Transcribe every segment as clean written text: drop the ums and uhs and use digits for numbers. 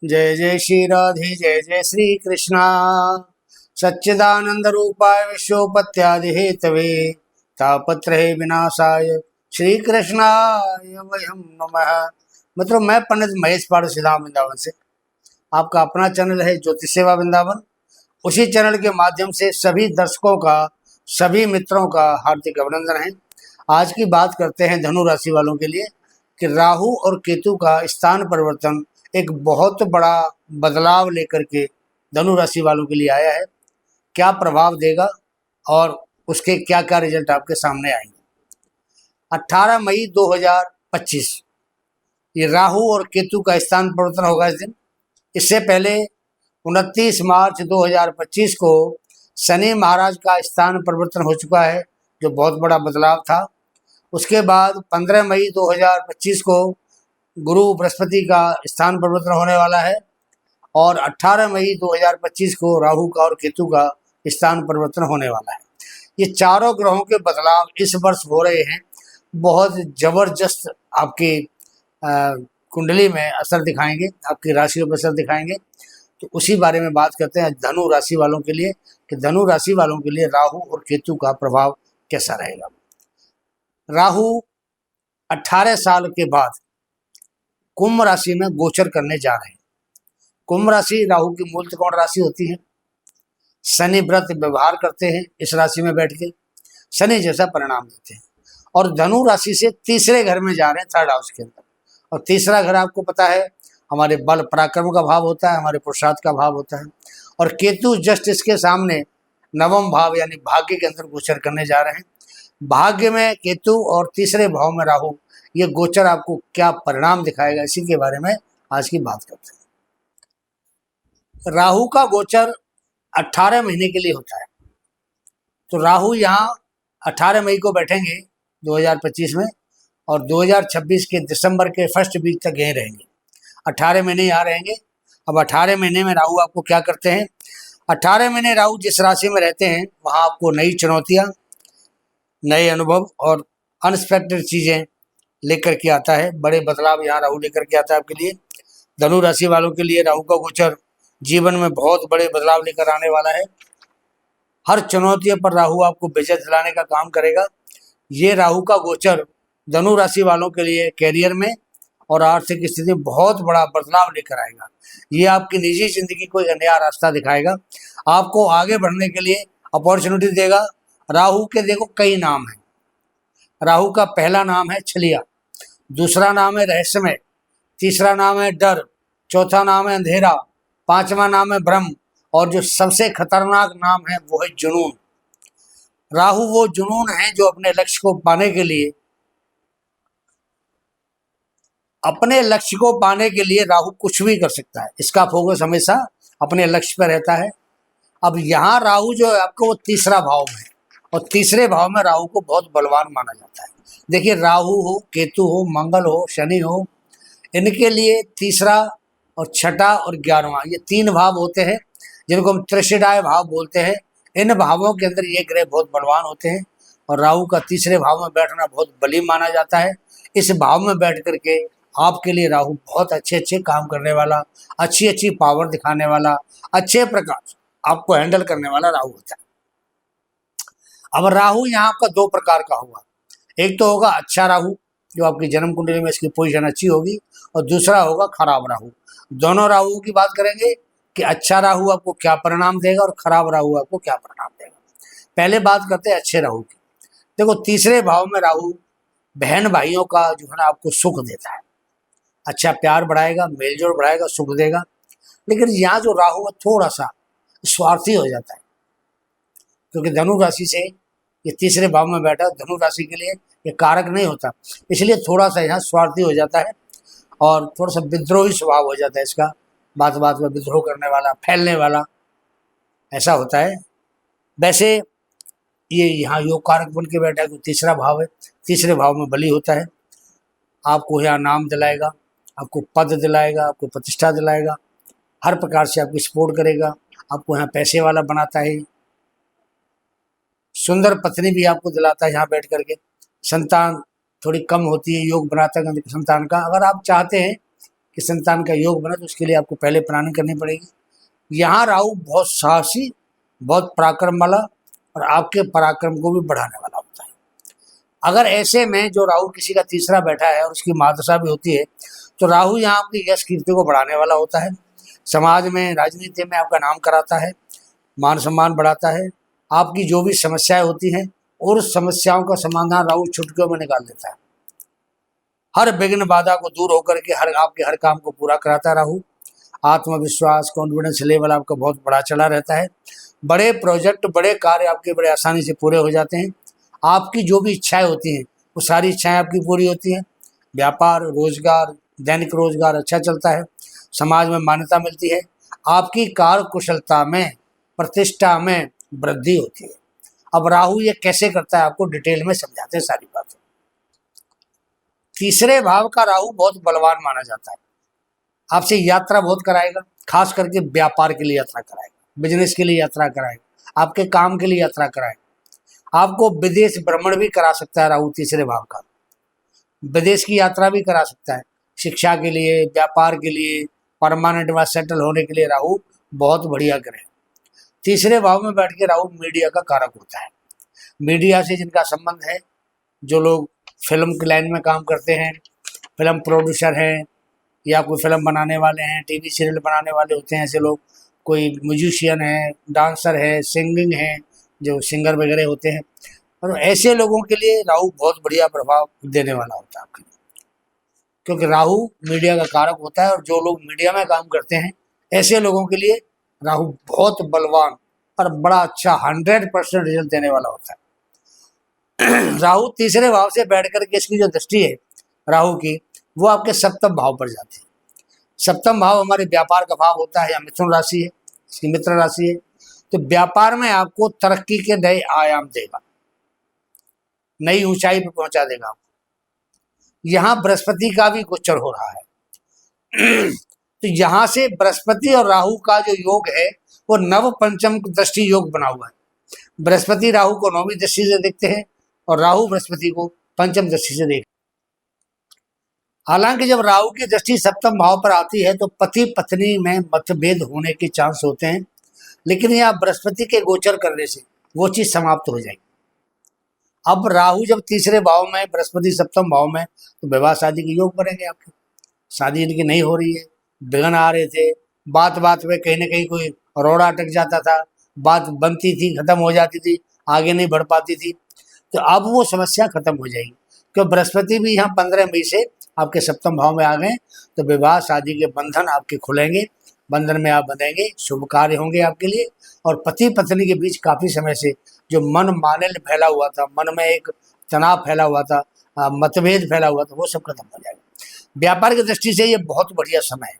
जय जय श्री राधे जय जय श्री कृष्णा। सच्चिदानंद रूपाय विश्वोपत्यादि हेतवे तापत्रय विनाशाय श्री कृष्णाय वयम नमः। मतलब मैं पंडित महेश पाड़ सिधाम वृंदावन से, आपका अपना चैनल है ज्योतिष सेवा वृंदावन। उसी चैनल के माध्यम से सभी दर्शकों का, सभी मित्रों का हार्दिक अभिनंदन है। आज की बात करते हैं धनु राशि वालों के लिए कि राहु और केतु का स्थान परिवर्तन एक बहुत बड़ा बदलाव लेकर के धनु राशि वालों के लिए आया है। क्या प्रभाव देगा और उसके क्या क्या रिजल्ट आपके सामने आएंगे। 18 मई 2025 ये राहु और केतु का स्थान परिवर्तन होगा इस दिन। इससे पहले 29 मार्च 2025 को शनि महाराज का स्थान परिवर्तन हो चुका है, जो बहुत बड़ा बदलाव था। उसके बाद 15 मई 2025 को गुरु बृहस्पति का स्थान परिवर्तन होने वाला है और 18 मई 2025 को राहु का और केतु का स्थान परिवर्तन होने वाला है। ये चारों ग्रहों के बदलाव इस वर्ष हो रहे हैं, बहुत जबरदस्त आपकी कुंडली में असर दिखाएंगे, आपकी राशियों पर असर दिखाएंगे। तो उसी बारे में बात करते हैं धनु राशि वालों के लिए कि धनु राशि वालों के लिए राहु और केतु का प्रभाव कैसा रहेगा। राहु 18 साल के बाद कुंभ राशि में गोचर करने जा रहे हैं। कुंभ राशि राहु की मूल त्रिकोण राशि होती है। शनि व्रत व्यवहार करते हैं इस राशि में बैठ के, शनि जैसा परिणाम देते हैं। और धनु राशि से तीसरे घर में जा रहे हैं, थर्ड हाउस के अंदर। और तीसरा घर आपको पता है हमारे बल पराक्रम का भाव होता है, हमारे पुरुषार्थ का भाव होता है। और केतु जस्ट इसके सामने नवम भाव यानी भाग्य के अंदर गोचर करने जा रहे हैं। भाग्य में केतु और तीसरे भाव में राहु, ये गोचर आपको क्या परिणाम दिखाएगा, इसी के बारे में आज की बात करते हैं। राहु का गोचर 18 महीने के लिए होता है। तो राहु यहाँ 18 मई को बैठेंगे 2025 में और 2026 के दिसंबर के फर्स्ट वीक तक यहीं रहेंगे। 18 महीने यहाँ रहेंगे। अब 18 महीने में राहु आपको क्या करते हैं। 18 महीने राहु जिस राशि में रहते हैं वहाँ आपको नई चुनौतियाँ, नए अनुभव और अनएक्सपेक्टेड चीज़ें लेकर के आता है। बड़े बदलाव यहाँ राहु लेकर के आता है आपके लिए। धनु राशि वालों के लिए राहु का गोचर जीवन में बहुत बड़े बदलाव लेकर आने वाला है। हर चुनौतियों पर राहु आपको विजय दिलाने का काम करेगा। ये राहु का गोचर धनु राशि वालों के लिए कैरियर में और आर्थिक स्थिति में बहुत बड़ा बदलाव लेकर आएगा। ये आपकी निजी जिंदगी को एक नया रास्ता दिखाएगा, आपको आगे बढ़ने के लिए अपॉर्चुनिटी देगा। राहु के देखो कई नाम हैं। राहु का पहला नाम है छलिया, दूसरा नाम है रहस्यमय, तीसरा नाम है डर, चौथा नाम है अंधेरा, पांचवा नाम है भ्रम और जो सबसे खतरनाक नाम है वो है जुनून। राहु वो जुनून है जो अपने लक्ष्य को पाने के लिए राहु कुछ भी कर सकता है। इसका फोकस हमेशा अपने लक्ष्य पर रहता है। अब यहाँ राहु जो है आपको वो तीसरा भाव में है और तीसरे भाव में राहु को बहुत बलवान माना जाता है। देखिए राहु हो, केतु हो, मंगल हो, शनि हो, इनके लिए तीसरा और छठा और 11वां ये 3 भाव होते हैं जिनको हम त्रिशिडाय भाव बोलते हैं। इन भावों के अंदर ये ग्रह बहुत बलवान होते हैं और राहु का तीसरे भाव में बैठना बहुत बली माना जाता है। इस भाव में बैठ करके आपके लिए राहु बहुत अच्छे काम करने वाला, अच्छी पावर दिखाने वाला, अच्छे प्रकार आपको हैंडल करने वाला राहु होता है। अब राहु यहाँ आपका 2 प्रकार का होगा। एक तो होगा अच्छा राहु जो आपकी जन्म कुंडली में इसकी पोजीशन अच्छी होगी, और दूसरा होगा खराब राहु। दोनों राहु की बात करेंगे कि अच्छा राहु आपको क्या परिणाम देगा और खराब राहु आपको क्या परिणाम देगा। पहले बात करते हैं अच्छे राहु की। देखो तीसरे भाव में राहु बहन भाइयों का जो है ना आपको सुख देता है, अच्छा प्यार बढ़ाएगा, मेलजोल बढ़ाएगा, सुख देगा। लेकिन यहाँ जो राहु है थोड़ा सा स्वार्थी हो जाता है, क्योंकि धनु राशि से ये तीसरे भाव में बैठा, धनु राशि के लिए ये कारक नहीं होता, इसलिए थोड़ा सा यहाँ स्वार्थी हो जाता है और थोड़ा सा विद्रोही स्वभाव हो जाता है इसका। बात बात में विद्रोह करने वाला, फैलने वाला, ऐसा होता है। वैसे ये यहाँ योग कारक बन के बैठा है तो तीसरा भाव है, तीसरे भाव में बली होता है। आपको यहाँ नाम दिलाएगा, आपको पद दिलाएगा, आपको प्रतिष्ठा दिलाएगा, हर प्रकार से आपकी सपोर्ट करेगा, आपको यहाँ पैसे वाला बनाता है। सुंदर पत्नी भी आपको दिलाता है यहाँ बैठ करके। संतान थोड़ी कम होती है, योग बनाता है संतान का। अगर आप चाहते हैं कि संतान का योग बने, तो उसके लिए आपको पहले प्लानिंग करनी पड़ेगी। यहाँ राहु बहुत साहसी, बहुत पराक्रम वाला और आपके पराक्रम को भी बढ़ाने वाला होता है। अगर ऐसे में जो राहु किसी का तीसरा बैठा है और उसकी महादशा भी होती है, तो राहु यहाँ आपकी यश कीर्ति को बढ़ाने वाला होता है। समाज में, राजनीति में आपका नाम कराता है, मान सम्मान बढ़ाता है। आपकी जो भी समस्याएं होती हैं और उस समस्याओं का समाधान राहु चुटकियों में निकाल देता है। हर विघ्न बाधा को दूर होकर के आपके हर काम को पूरा कराता है राहु। आत्मविश्वास, कॉन्फिडेंस लेवल आपका बहुत बड़ा चला रहता है। बड़े प्रोजेक्ट, बड़े कार्य आपके बड़े आसानी से पूरे हो जाते हैं। आपकी जो भी इच्छाएं होती हैं वो सारी इच्छाएं आपकी पूरी होती हैं। व्यापार, रोजगार, दैनिक रोजगार अच्छा चलता है। समाज में मान्यता मिलती है। आपकी कार्य कुशलता में, प्रतिष्ठा में वृद्धि होती है। अब राहु ये कैसे करता है आपको डिटेल में समझाते हैं सारी बातें। तीसरे भाव का राहु बहुत बलवान माना जाता है। आपसे यात्रा बहुत कराएगा, खास करके व्यापार के लिए यात्रा कराएगा, बिजनेस के लिए यात्रा कराएगा, आपके काम के लिए यात्रा कराएगा। आपको विदेश भ्रमण भी करा सकता है राहु तीसरे भाव का। विदेश की यात्रा भी करा सकता है, शिक्षा के लिए, व्यापार के लिए, परमानेंट वहाँ सेटल होने के लिए राहु बहुत बढ़िया ग्रह। तीसरे भाव में बैठ के राहु मीडिया का कारक होता है। मीडिया से जिनका संबंध है, जो लोग फिल्म की लाइन में काम करते हैं, फिल्म प्रोड्यूसर हैं या कोई फिल्म बनाने वाले हैं, टीवी सीरियल बनाने वाले होते हैं ऐसे लोग, कोई म्यूजिशियन है, डांसर है, सिंगिंग है, जो सिंगर वगैरह होते हैं, और ऐसे लोगों के लिए राहु बहुत बढ़िया प्रभाव देने वाला होता है आपके लिए, क्योंकि राहु मीडिया का कारक होता है। और जो लोग मीडिया में काम करते हैं ऐसे लोगों के लिए राहु बहुत बलवान और बड़ा अच्छा 100% रिजल्ट देने वाला होता है। राहु तीसरे भाव से बैठ करके इसकी जो दृष्टि है राहु की, वो आपके सप्तम भाव पर जाती है। सप्तम भाव हमारे व्यापार का भाव होता है, या मिथुन राशि है, इसकी मित्र राशि है। तो व्यापार में आपको तरक्की के नए आयाम देगा, नई ऊंचाई पर पहुंचा देगा आपको। यहाँ बृहस्पति का भी गोचर हो रहा है। तो यहाँ से बृहस्पति और राहु का जो योग है वो नव पंचम दृष्टि योग बना हुआ है। बृहस्पति राहु को नौवीं दृष्टि से देखते हैं और राहु बृहस्पति को पंचम दृष्टि से देखते हैं। हालांकि जब राहु की दृष्टि सप्तम भाव पर आती है तो पति पत्नी में मतभेद होने के चांस होते हैं, लेकिन यह बृहस्पति के गोचर करने से वो चीज समाप्त हो जाएगी। अब राहु जब तीसरे भाव में, बृहस्पति सप्तम भाव में, तो विवाह शादी के योग बनेंगे आपके। शादी इनकी नहीं हो रही है, विघ्न आ रहे थे, बात बात में कहीं ना कहीं कोई रोड़ा अटक जाता था, बात बनती थी, खत्म हो जाती थी, आगे नहीं बढ़ पाती थी, तो अब वो समस्या खत्म हो जाएगी। क्योंकि बृहस्पति भी यहाँ 15 मई से आपके सप्तम भाव में आ गए, तो विवाह शादी के बंधन आपके खुलेंगे, बंधन में आप बंधेंगे, शुभ कार्य होंगे आपके लिए। और पति पत्नी के बीच काफी समय से जो मन मालिन्य फैला हुआ था, मन में एक तनाव फैला हुआ था, मतभेद फैला हुआ था, वो सब खत्म हो जाएगा। व्यापार की दृष्टि से ये बहुत बढ़िया समय है,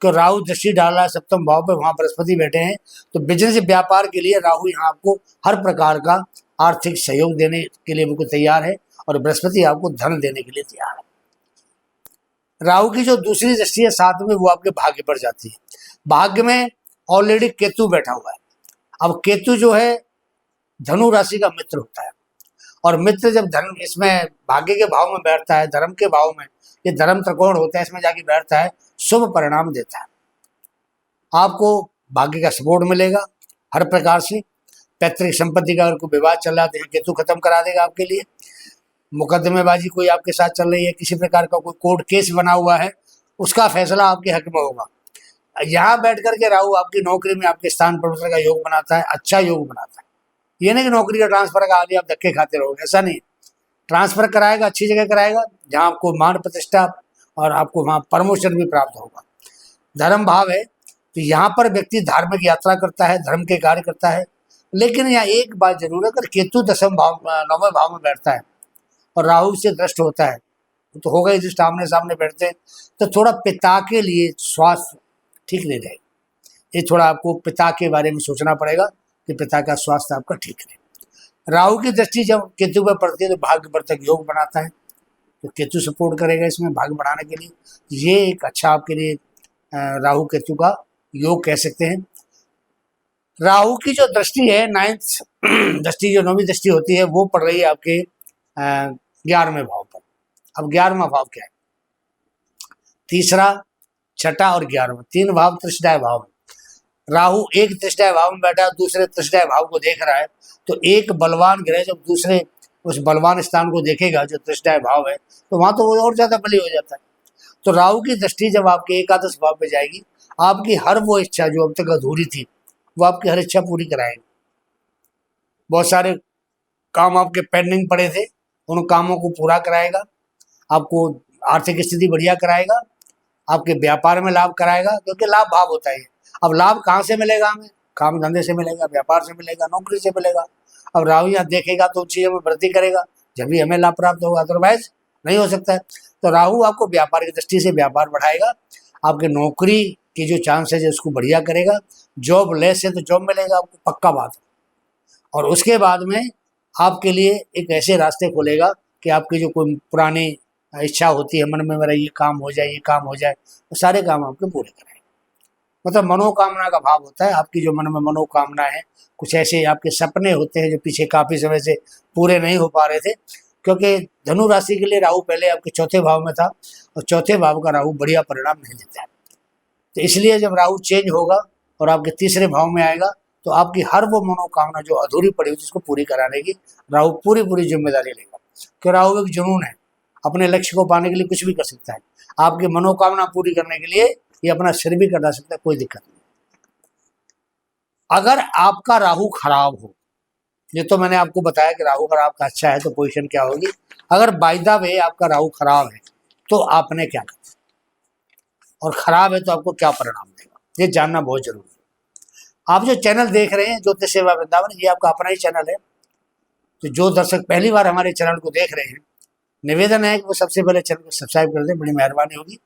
क्योंकि राहु दृष्टि डाल रहा है सप्तम भाव पे, वहां बृहस्पति बैठे हैं। तो बिजनेस व्यापार के लिए राहु यहाँ आपको हर प्रकार का आर्थिक सहयोग देने के लिए बिल्कुल तैयार है, और बृहस्पति आपको धन देने के लिए तैयार है। राहु की जो दूसरी दृष्टि है साथ में, वो आपके भाग्य पर जाती है। भाग्य में ऑलरेडी केतु बैठा हुआ है। अब केतु जो है धनु राशि का मित्र होता है, और मित्र जब धन इसमें भाग्य के भाव में बैठता है, धर्म के भाव में, ये धर्म त्रिकोण होता है, इसमें जाके बैठता है, शुभ परिणाम देता है। आपको भाग्य का सपोर्ट मिलेगा हर प्रकार से। पैतृक संपत्ति का अगर कोई विवाद चल रहा है, केतु खत्म करा देगा आपके लिए। मुकदमेबाजी कोई आपके साथ चल रही है, किसी प्रकार का कोई कोर्ट केस बना हुआ है, उसका फैसला आपके हक में होगा। यहाँ बैठ करके राहु आपकी नौकरी में आपके स्थान परिवर्तन का योग बनाता है, अच्छा योग बनाता है। ये नहीं कि नौकरी का ट्रांसफर का आगे आप धक्के खाते रहोगे, ऐसा नहीं। ट्रांसफर कराएगा, अच्छी जगह कराएगा जहाँ आपको मान प्रतिष्ठा और आपको वहाँ प्रमोशन भी प्राप्त होगा। धर्म भाव है, तो यहाँ पर व्यक्ति धार्मिक यात्रा करता है, धर्म के कार्य करता है। लेकिन यहाँ एक बात जरूर है, अगर केतु दसम भाव, नौवें भाव में बैठता है और राहु से दृष्ट होता है, तो होगा ही दृष्ट, आमने सामने बैठते हैं, तो थोड़ा पिता के लिए स्वास्थ्य ठीक नहीं रहेगा। ये थोड़ा आपको पिता के बारे में सोचना पड़ेगा कि पिता का स्वास्थ्य आपका ठीक रहे। राहु की दृष्टि जब केतु पर पड़ती है तो भाग्य वर्धक योग बनाता है, तो केतु सपोर्ट करेगा इसमें भाग्य बढ़ाने के लिए। ये एक अच्छा आपके लिए राहु केतु का योग कह सकते हैं। राहु की जो दृष्टि है, 9th दृष्टि, जो 9वीं दृष्टि होती है, वो पड़ रही है आपके 11वें भाव पर। अब 11वां भाव क्या है? तीसरा, छठा और 11वां, 3 भाव तृष्णाय भाव में। राहु एक तृष्णाय भाव में बैठा है, दूसरे तृष्णाय भाव को देख रहा है, तो एक बलवान ग्रह जब दूसरे उस बलवान स्थान को देखेगा जो तृष्णाय भाव है, तो वहां तो वो और ज्यादा बली हो जाता है। तो राहु की दृष्टि जब आपके एकादश भाव में जाएगी, आपकी हर वो इच्छा जो अब तक अधूरी थी, वो आपकी हर इच्छा पूरी कराएगी। बहुत सारे काम आपके पेंडिंग पड़े थे, उन कामों को पूरा कराएगा, आपको आर्थिक स्थिति बढ़िया कराएगा, आपके व्यापार में लाभ कराएगा, क्योंकि लाभ भाव होता है। अब लाभ कहाँ से मिलेगा हमें? काम धंधे से मिलेगा, व्यापार से मिलेगा, नौकरी से मिलेगा। अब राहु यहाँ देखेगा तो चीजों में वृद्धि करेगा, जब भी हमें लाभ प्राप्त होगा, अदरवाइज नहीं हो सकता है। तो राहु आपको व्यापार की दृष्टि से व्यापार बढ़ाएगा, आपके नौकरी की जो चांसेस है उसको बढ़िया करेगा, जॉब लेस है तो जॉब मिलेगा आपको, पक्का बात है। और उसके बाद में आपके लिए एक ऐसे रास्ते खोलेगा कि आपकी जो कोई पुरानी इच्छा होती है मन में, मेरा ये काम हो जाए, ये काम हो जाए, तो सारे काम आपके पूरे कराएंगे। मतलब मनोकामना का भाव होता है, आपकी जो मन में मनोकामना है, कुछ ऐसे आपके सपने होते हैं जो पीछे काफी समय से पूरे नहीं हो पा रहे थे, क्योंकि धनु राशि के लिए राहु पहले आपके चौथे भाव में था, और चौथे भाव का राहु बढ़िया परिणाम नहीं देता है। तो इसलिए जब राहु चेंज होगा और आपके तीसरे भाव में आएगा, तो आपकी हर वो मनोकामना जो अधूरी पड़ी हुई जिसको पूरी कराने की राहु पूरी पूरी जिम्मेदारी लेगा। क्यों? राहु एक जुनून है, अपने लक्ष्य को पाने के लिए कुछ भी कर सकता है। आपकी मनोकामना पूरी करने के लिए ये अपना सिर भी कटा सकता है, कोई दिक्कत नहीं। अगर आपका राहु खराब हो, ये तो मैंने आपको बताया कि राहु अगर आपका अच्छा है तो पोजीशन क्या होगी। अगर बाय द वे आपका राहु खराब है तो आपने क्या करना, और खराब है तो आपको क्या परिणाम देगा, ये जानना बहुत जरूरी है। आप जो चैनल देख रहे हैं ज्योतिष सेवा वृंदावन, ये आपका अपना ही चैनल है। तो जो दर्शक पहली बार हमारे चैनल को देख रहे हैं, निवेदन है कि वो सबसे पहले चैनल को सब्सक्राइब कर दें, बड़ी मेहरबानी होगी।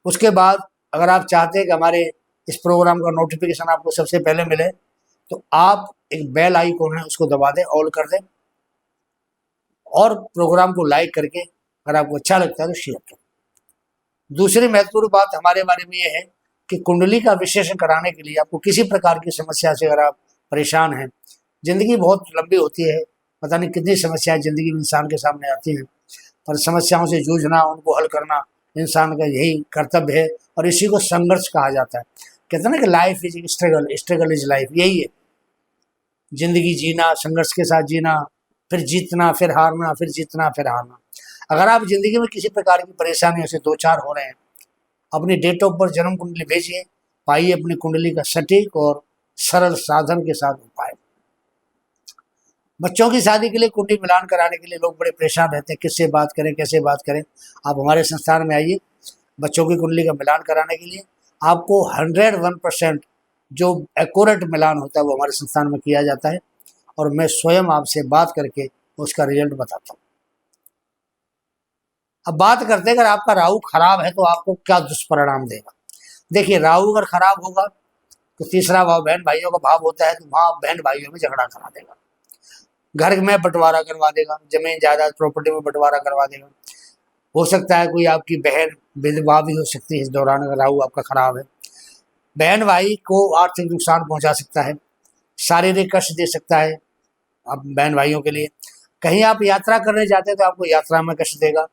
उसके बाद अगर आप चाहते हैं कि हमारे इस प्रोग्राम का नोटिफिकेशन आपको सबसे पहले मिले, तो आप एक बेल आइकॉन है उसको दबा दें, ऑल कर दें, और प्रोग्राम को लाइक करके अगर आपको अच्छा लगता है तो शेयर करें। दूसरी महत्वपूर्ण बात हमारे बारे में ये है कि कुंडली का विश्लेषण कराने के लिए आपको किसी प्रकार की समस्या से अगर आप परेशान हैं, जिंदगी बहुत लंबी होती है, पता नहीं कितनी समस्याएं जिंदगी में इंसान के सामने आती हैं, पर समस्याओं से जूझना, उनको हल करना इंसान का यही कर्तव्य है, और इसी को संघर्ष कहा जाता है। कहते हैं ना कि life is struggle, struggle is life, यही है जिंदगी जीना, संघर्ष के साथ जीना, फिर जीतना, फिर हारना, फिर जीतना, फिर हारना। अगर आप जिंदगी में किसी प्रकार की परेशानियों से दो चार हो रहे हैं, अपनी डेट ऑफ बर्थ जन्म कुंडली भेजिए, पाइए अपनी कुंडली का सटीक और सरल साधन के साथ उपाय। बच्चों की शादी के लिए कुंडली मिलान कराने के लिए लोग बड़े परेशान रहते हैं, किससे बात करें, कैसे बात करें। आप हमारे संस्थान में आइए, बच्चों की कुंडली का मिलान कराने के लिए आपको 101% जो एक्यूरेट मिलान होता है वो हमारे संस्थान में किया जाता है, और मैं स्वयं आपसे बात करके उसका रिजल्ट बताता हूँ। अब बात करते हैं, अगर आपका राहु खराब है तो आपको क्या दुष्परिणाम देगा। देखिए, राहु अगर खराब होगा तो तीसरा भाव बहन भाइयों का भाव होता है, तो वहाँ बहन भाइयों में झगड़ा करा देगा, घर में बंटवारा करवा देगा, जमीन जायदाद प्रॉपर्टी में बंटवारा करवा देगा। हो सकता है कोई आपकी बहन विधवा भी हो सकती है इस दौरान, अगर राहु आपका खराब है। बहन भाई को आर्थिक नुकसान पहुंचा सकता है, शारीरिक कष्ट दे सकता है अब बहन भाइयों के लिए। कहीं आप यात्रा करने जाते हैं तो आपको यात्रा में कष्ट देगा,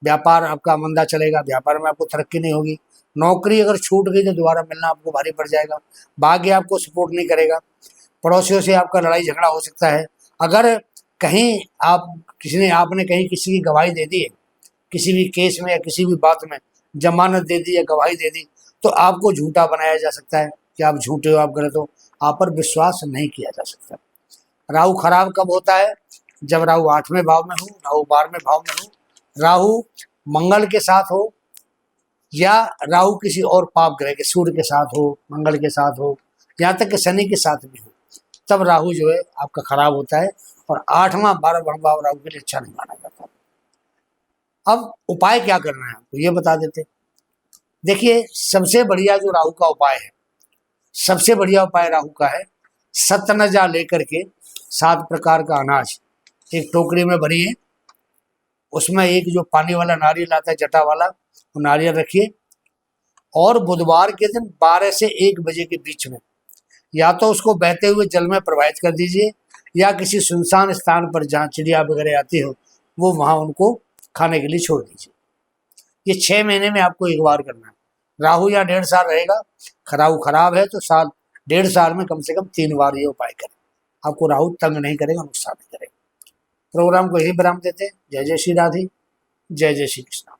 व्यापार आपका मंदा चलेगा, व्यापार में आपको तरक्की नहीं होगी, नौकरी अगर छूट गई तो दोबारा मिलना आपको भारी पड़ जाएगा, भाग्य आपको सपोर्ट नहीं करेगा, पड़ोसियों से आपका लड़ाई झगड़ा हो सकता है। अगर कहीं आपने कहीं किसी की गवाही दे दी है, किसी भी केस में या किसी भी बात में जमानत दे दी या गवाही दे दी, तो आपको झूठा बनाया जा सकता है कि आप झूठे हो, आप गलत हो, आप पर विश्वास नहीं किया जा सकता। राहु खराब कब होता है? जब राहु 8वें भाव में हो, राहु 12वें भाव में हो, राहु मंगल के साथ हो, या राहु किसी और पाप ग्रह के, सूर्य के साथ हो, मंगल के साथ हो, यहाँ तक कि शनि के साथ भी हो, तब राहु जो है आपका खराब होता है, और 8वां 12वां भाव राहु के लिए अच्छा नहीं माना जाता। अब उपाय क्या करना है आपको ये बता देते। देखिए, सबसे बढ़िया जो राहु का उपाय है, सबसे बढ़िया उपाय राहु का है, सतनजा लेकर के 7 प्रकार का अनाज एक टोकरी में भरिए, उसमें एक जो पानी वाला नारियल आता है, जटा वाला, वो नारियल रखिए, और बुधवार के दिन 12 से 1 बजे के बीच में या तो उसको बहते हुए जल में प्रवाहित कर दीजिए, या किसी सुनसान स्थान पर जहाँ चिड़िया वगैरह आती हो वो वहाँ उनको खाने के लिए छोड़ दीजिए। ये 6 महीने में आपको एक बार करना है। राहु या 1.5 साल रहेगा, राहु खराब है तो 1.5 साल में कम से कम 3 बार ये उपाय करें, आपको राहु तंग नहीं करेगा, नुकसान नहीं करेगा। प्रोग्राम को यही विराम देते हैं। जय जय श्री राधे, जय जय श्री कृष्ण।